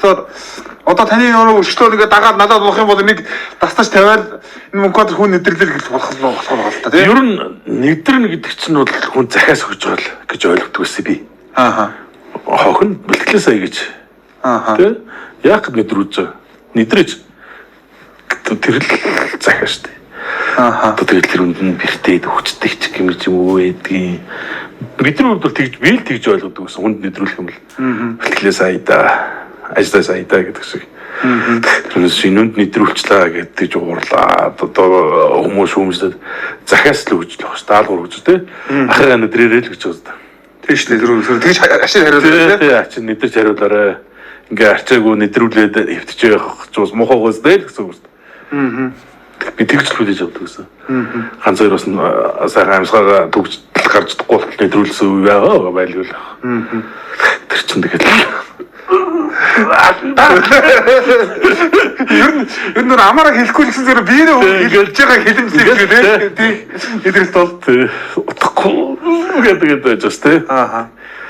Одоо таны нөгөө өршлөө нэгэ дагаад надад болох юм бол нэг дастаж тавиал энэ мөнгөд хүн нэдэрлэл гэж болох л та тийм. Ер нь нэдрэн гэдэг чинь бол хүн захиас өгж байгаа л гэж ойлгодог байсан би. Хохин бэлтгэлээ сая гэж. Тэ? Яг нэдрүүлж байгаа. Нэдрэж тэр л захиа штэ. Тэр үнд нь бэртээд хүчтэй ч юм уу байдгийг. Бидний хувьд бол тэгж би л тэгж ойлгодог гэсэн. Хүнд нэдрүүлэх юм бол бэлтгэлээ сая да. Ажлаа сая да гэдэг шиг. Тэрнээс шинэнд нэдрүүлчлээ гэдэг жуурлаа. Одоо хүмүүс хүмүүсд захиас л өгч л багш. Даалгавар өгч тэ. Ахаа нэдрээрээ л гэж байна. Тийш нэдрүүл. Тэгж ашиг хариулаа тий. Ачин нэдэрч хариулаарай. Ингээ арчаагүй нэдрүүлээд хөвтөж явах ч бас мохоогоос дээ л гэсэн үг шүү дээ. Би тэгж л хүлээж авдаг гэсэн. Ганц хоёр бас сайхан амьсгаагаа төгж гарч чадахгүй бол нэдрүүлсэн үе байгаа байлгүй л. Тэр чинь тэгээд ер нь амаараа хэлэхгүй гэсэн зэрэг би нөө хэлж байгаа хэлэмжлэг тийм. Эдгэрт бол утгагүй гэдэг байж бас тий.